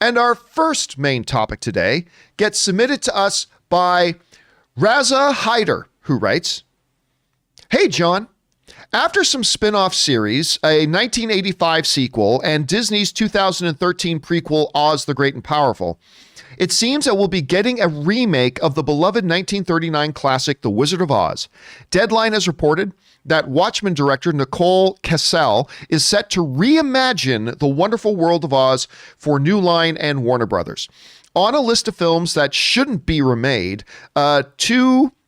And our first main topic today gets submitted to us by Raza Hyder, who writes, "Hey, John. After some spin-off series, a 1985 sequel, and Disney's 2013 prequel, Oz the Great and Powerful, it seems that we'll be getting a remake of the beloved 1939 classic, The Wizard of Oz. Deadline has reported that Watchmen director Nicole Kassell is set to reimagine the wonderful world of Oz for New Line and Warner Brothers. On a list of films that shouldn't be remade, The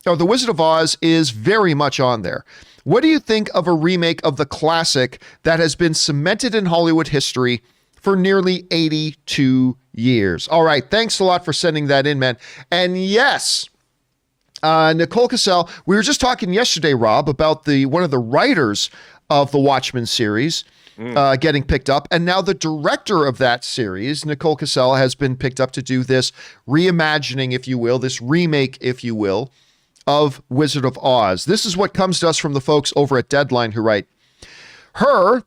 Wizard of Oz is very much on there. What do you think of a remake of the classic that has been cemented in Hollywood history for nearly 82 years? All right, thanks a lot for sending that in, man. And yes, Nicole Kassell, we were just talking yesterday, Rob, about one of the writers of the Watchmen series getting picked up. And now the director of that series, Nicole Kassell, has been picked up to do this reimagining, if you will, this remake, if you will, of Wizard of Oz. This is what comes to us from the folks over at Deadline who write,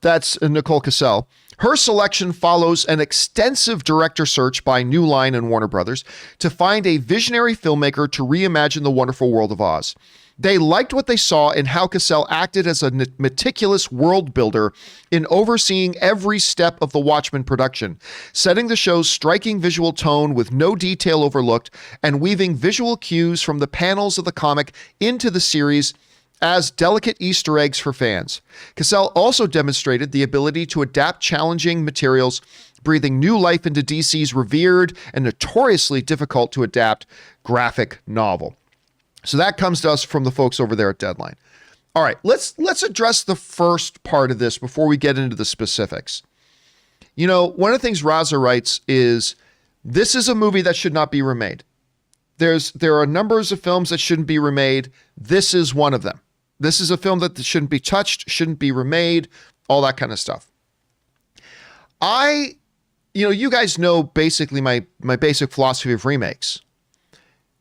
that's Nicole Kassell, her selection follows an extensive director search by New Line and Warner Brothers to find a visionary filmmaker to reimagine the wonderful world of Oz. They liked what they saw in how Kassell acted as a meticulous world builder in overseeing every step of the Watchmen production, setting the show's striking visual tone with no detail overlooked and weaving visual cues from the panels of the comic into the series as delicate Easter eggs for fans. Kassell also demonstrated the ability to adapt challenging materials, breathing new life into DC's revered and notoriously difficult to adapt graphic novel." So that comes to us from the folks over there at Deadline. All right, let's address the first part of this before we get into the specifics. You know, one of the things Raza writes is, this is a movie that should not be remade. There are numbers of films that shouldn't be remade. This is one of them. This is a film that shouldn't be touched, shouldn't be remade, all that kind of stuff. You guys know basically my basic philosophy of remakes.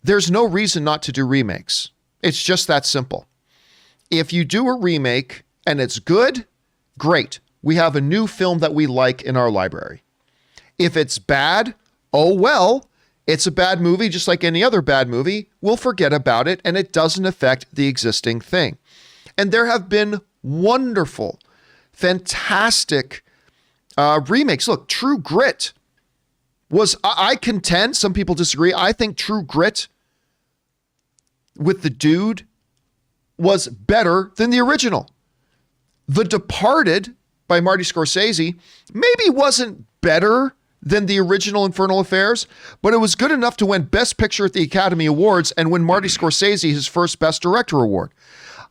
There's no reason not to do remakes. It's just that simple. If you do a remake and it's good, great. We have a new film that we like in our library. If it's bad, oh well, it's a bad movie just like any other bad movie. We'll forget about it and it doesn't affect the existing thing. And there have been wonderful, fantastic remakes. Look, True Grit was, I contend, some people disagree, I think True Grit with the dude was better than the original. The Departed by Marty Scorsese maybe wasn't better than the original Infernal Affairs, but it was good enough to win Best Picture at the Academy Awards and win Marty Scorsese his first Best Director award.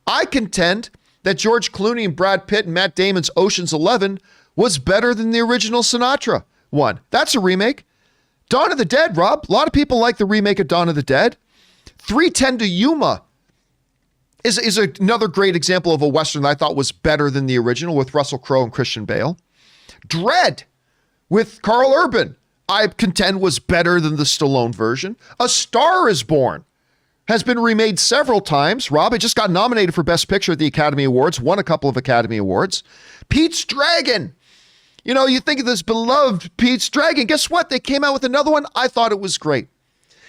I contend that George Clooney and Brad Pitt and Matt Damon's Ocean's 11 was better than the original Sinatra one. That's a remake. Dawn of the Dead, Rob. A lot of people like the remake of Dawn of the Dead. 3:10 to Yuma is another great example of a Western that I thought was better than the original with Russell Crowe and Christian Bale. Dread with Carl Urban, I contend, was better than the Stallone version. A Star is Born has been remade several times. Rob, it just got nominated for Best Picture at the Academy Awards, won a couple of Academy Awards. Pete's Dragon. You know, you think of this beloved Pete's Dragon. Guess what? They came out with another one. I thought it was great.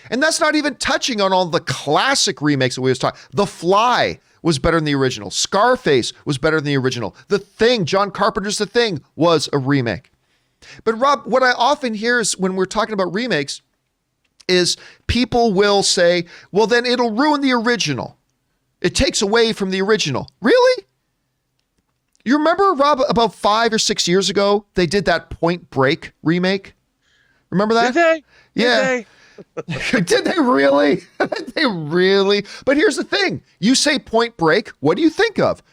And that's not even touching on all the classic remakes that we was talking. The Fly was better than the original. Scarface was better than the original. The Thing, John Carpenter's The Thing, was a remake. But Rob, what I often hear is when we're talking about remakes is people will say, well, then it'll ruin the original. It takes away from the original. Really? You remember, Rob, about 5 or 6 years ago, they did that Point Break remake? Remember that? Did they? Yeah. Did they really? Did they really? But here's the thing. You say Point Break, what do you think of?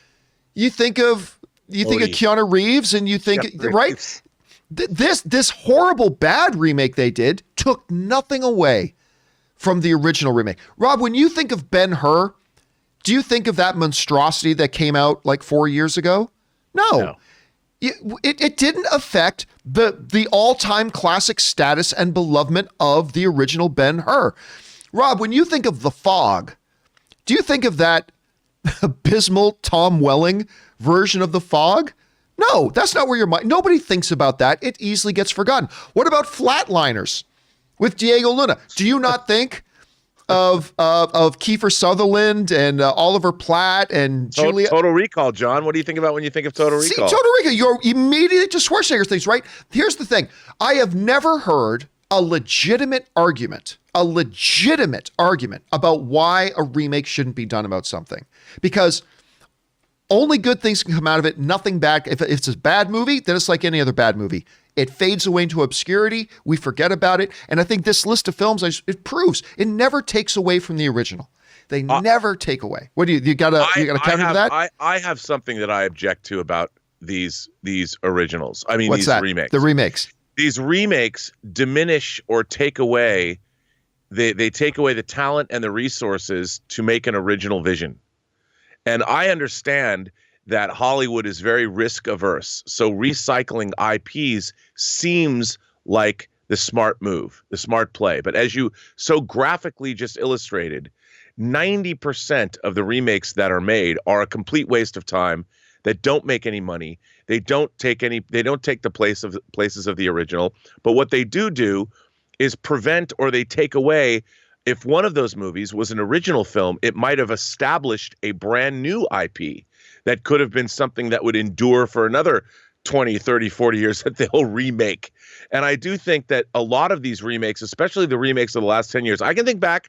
You think of Keanu Reeves and you think, right? This horrible bad remake they did took nothing away from the original remake. Rob, when you think of Ben-Hur, do you think of that monstrosity that came out like 4 years ago? No. It didn't affect the all-time classic status and belovedment of the original Ben-Hur. Rob, when you think of The Fog, do you think of that abysmal Tom Welling version of The Fog? No, that's not where your mind, nobody thinks about that. It easily gets forgotten. What about Flatliners with Diego Luna? Do you not think of Kiefer Sutherland and Oliver Platt and Julia? Total Recall, John. What do you think about when you think of Total Recall? See, Total Recall, you're immediately to Schwarzenegger things, right? Here's the thing. I have never heard a legitimate argument about why a remake shouldn't be done about something. Because only good things can come out of it, nothing bad. If it's a bad movie, then it's like any other bad movie. It fades away into obscurity. We forget about it. And I think this list of films, it proves it never takes away from the original. They never take away. What do you got to counter that? I have something that I object to about these originals. I mean, What's these that? remakes. The remakes. These remakes diminish or take away. They take away the talent and the resources to make an original vision. And I understand that Hollywood is very risk averse. So recycling IPs seems like the smart move, the smart play. But as you so graphically just illustrated, 90% of the remakes that are made are a complete waste of time, that don't make any money. They don't take the places of the original. But what they do is prevent, or they take away. If one of those movies was an original film, it might have established a brand new IP that could have been something that would endure for another 20, 30, 40 years that they'll remake. And I do think that a lot of these remakes, especially the remakes of the last 10 years, I can think back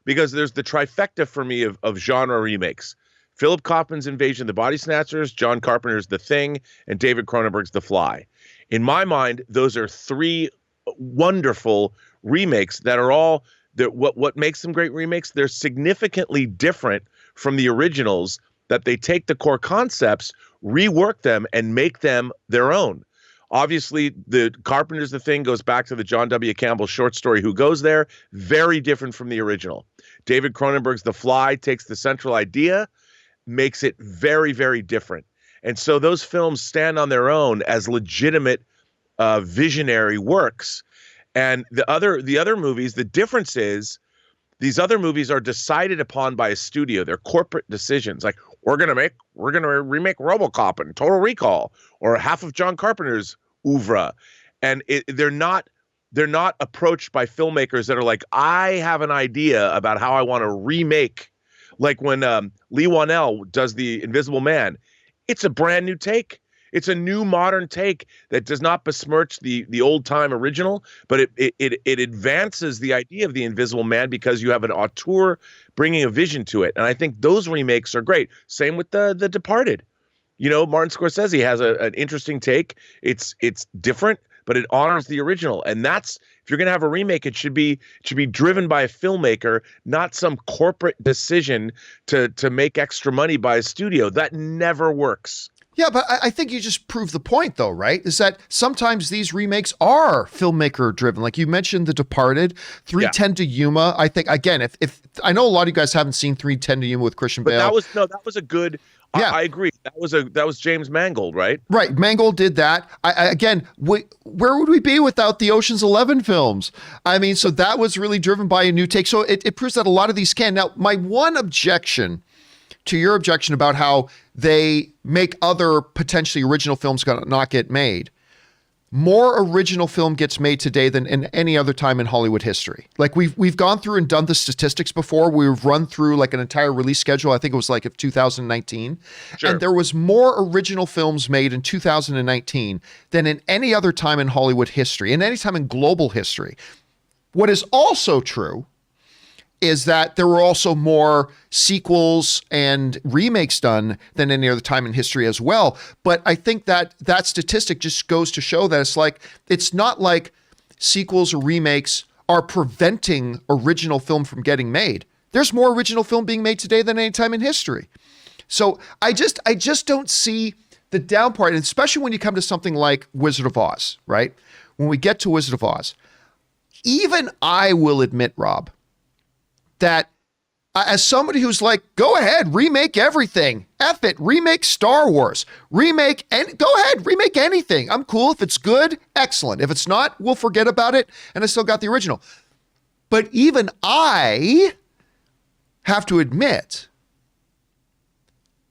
because there's the trifecta for me of genre remakes. Philip Kaufman's Invasion of the Body Snatchers, John Carpenter's The Thing, and David Cronenberg's The Fly. In my mind, those are three wonderful remakes that are all... What makes them great remakes? They're significantly different from the originals, that they take the core concepts, rework them, and make them their own. Obviously, the Carpenter's The Thing goes back to the John W. Campbell short story Who Goes There? Very different from the original. David Cronenberg's The Fly takes the central idea, makes it very, very different. And so those films stand on their own as legitimate visionary works. And the other movies, the difference is these other movies are decided upon by a studio. They're corporate decisions. Like we're gonna remake RoboCop and Total Recall, or half of John Carpenter's oeuvre, and they're not approached by filmmakers that are like, I have an idea about how I want to remake. Like when Lee Wanell does The Invisible Man, it's a brand new take. It's a new modern take that does not besmirch the old time original, but it advances the idea of the Invisible Man because you have an auteur bringing a vision to it. And I think those remakes are great. Same with the Departed. You know, Martin Scorsese has an interesting take. It's different, but it honors the original. And that's, if you're going to have a remake, it should be driven by a filmmaker, not some corporate decision to make extra money by a studio. That never works. Yeah, but I think you just proved the point, though, right? Is that sometimes these remakes are filmmaker driven. Like you mentioned, The Departed, 3:10 to Yuma. I think, again, if I know a lot of you guys haven't seen 3:10 to Yuma with Christian Bale. But that was a good. Yeah. I agree. That was James Mangold, right? Right, Mangold did that. Where would we be without the Ocean's 11 films? I mean, so that was really driven by a new take. So it proves that a lot of these can. Now, my one objection to your objection about how they make other potentially original films not get made. More original film gets made today than in any other time in Hollywood history. Like we've gone through and done the statistics before. We've run through like an entire release schedule. I think it was like of 2019. Sure. And there was more original films made in 2019 than in any other time in Hollywood history, and any time in global history. What is also true is that there were also more sequels and remakes done than any other time in history as well. But I think that statistic just goes to show that it's not like sequels or remakes are preventing original film from getting made. There's more original film being made today than any time in history. So I just don't see the down part, and especially when you come to something like Wizard of Oz, right? When we get to Wizard of Oz, even I will admit, Rob, that as somebody who's like, go ahead, remake everything. F it, remake Star Wars. Go ahead, remake anything. I'm cool. If it's good, excellent. If it's not, we'll forget about it. And I still got the original. But even I have to admit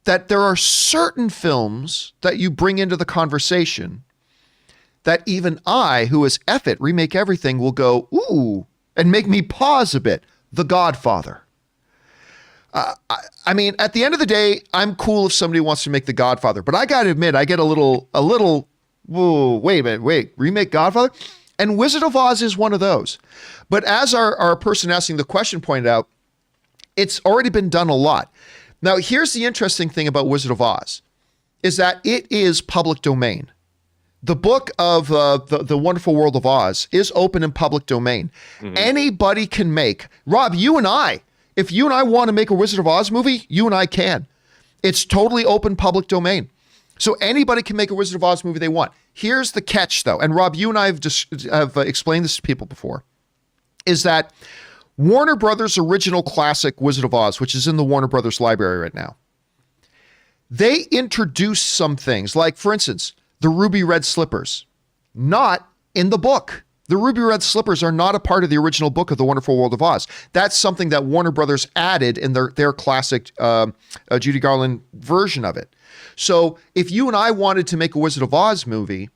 that there are certain films that you bring into the conversation that even I, who is F it, remake everything, will go, ooh, and make me pause a bit. The Godfather. I mean, at the end of the day, I'm cool if somebody wants to make The Godfather, but I got to admit, I get a little, whoa, wait a minute, remake Godfather? And Wizard of Oz is one of those. But as our person asking the question pointed out, it's already been done a lot. Now, here's the interesting thing about Wizard of Oz, is that it is public domain. The book of the Wonderful World of Oz is open in public domain. Mm-hmm. Anybody can make, Rob, you and I, if you and I want to make a Wizard of Oz movie, you and I can. It's totally open public domain. So anybody can make a Wizard of Oz movie they want. Here's the catch, though, and Rob, you and I have explained this to people before, is that Warner Brothers' original classic Wizard of Oz, which is in the Warner Brothers library right now, they introduced some things, like, for instance, the ruby red slippers, not in the book. The ruby red slippers are not a part of the original book of The Wonderful World of Oz. That's something that Warner Brothers added in their classic Judy Garland version of it. So if you and I wanted to make a Wizard of Oz movie,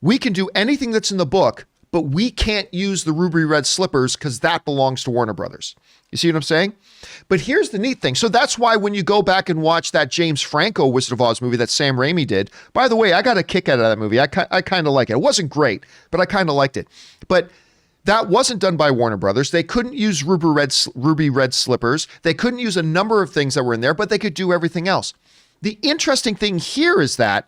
we can do anything that's in the book, but we can't use the ruby red slippers because that belongs to Warner Brothers. You see what I'm saying? But here's the neat thing. So that's why when you go back and watch that James Franco Wizard of Oz movie that Sam Raimi did, by the way, I got a kick out of that movie. I kind of like it. It wasn't great, but I kind of liked it. But that wasn't done by Warner Brothers. They couldn't use ruby red slippers. They couldn't use a number of things that were in there, but they could do everything else. The interesting thing here is that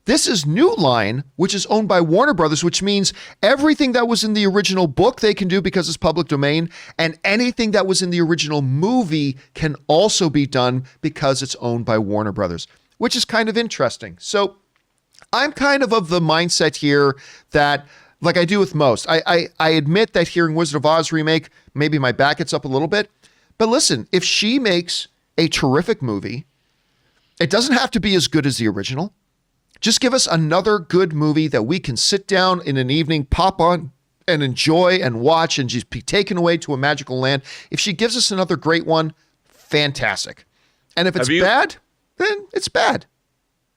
this is New Line, which is owned by Warner Brothers, which means everything that was in the original book they can do because it's public domain, and anything that was in the original movie can also be done because it's owned by Warner Brothers, which is kind of interesting. So I'm kind of the mindset here that, like I do with most, I admit that hearing Wizard of Oz remake, maybe my back gets up a little bit. But listen, if she makes a terrific movie, it doesn't have to be as good as the original. Just give us another good movie that we can sit down in an evening, pop on and enjoy and watch and just be taken away to a magical land. If she gives us another great one, fantastic. And if it's bad, then it's bad.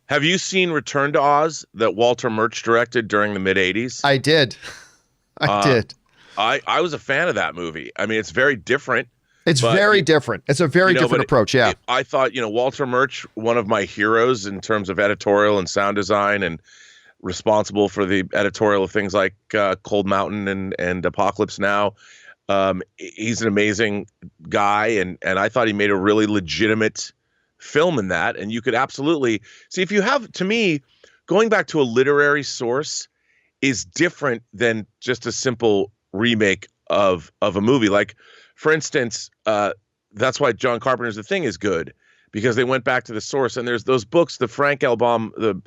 Have you seen Return to Oz that Walter Murch directed during the mid-'80s? I did. I did. I was a fan of that movie. I mean, it's very different. It's very different. It's a very different approach, yeah. I thought, Walter Murch, one of my heroes in terms of editorial and sound design, and responsible for the editorial of things like Cold Mountain and Apocalypse Now. He's an amazing guy, and I thought he made a really legitimate film in that. And you could absolutely see, if you have, to me, going back to a literary source is different than just a simple remake of a movie. Like, for instance, that's why John Carpenter's The Thing is good, because they went back to the source. And there's those books, the Frank L. Baum, the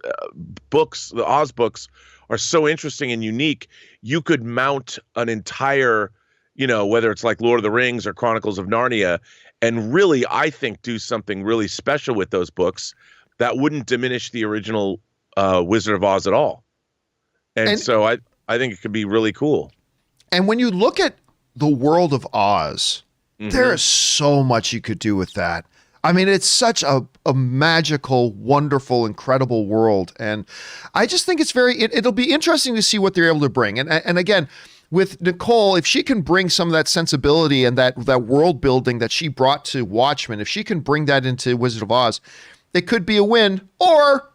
Oz books are so interesting and unique. You could mount an entire, whether it's like Lord of the Rings or Chronicles of Narnia, and really, I think, do something really special with those books that wouldn't diminish the original Wizard of Oz at all. And so I think it could be really cool. And when you look at the world of Oz, there is so much you could do with that. I mean, it's such a magical, wonderful, incredible world. And I just think it's it'll be interesting to see what they're able to bring. And again, with Nicole, if she can bring some of that sensibility and that world building that she brought to Watchmen, if she can bring that into Wizard of Oz, it could be a win, or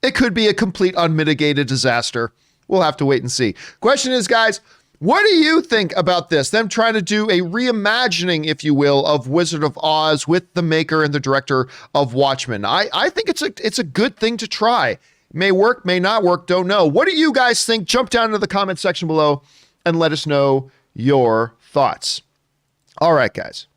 it could be a complete unmitigated disaster. We'll have to wait and see. Question is, guys, what do you think about this? Them trying to do a reimagining, if you will, of Wizard of Oz with the maker and the director of Watchmen. I think it's a good thing to try. May work, may not work, don't know. What do you guys think? Jump down into the comment section below and let us know your thoughts. All right, guys.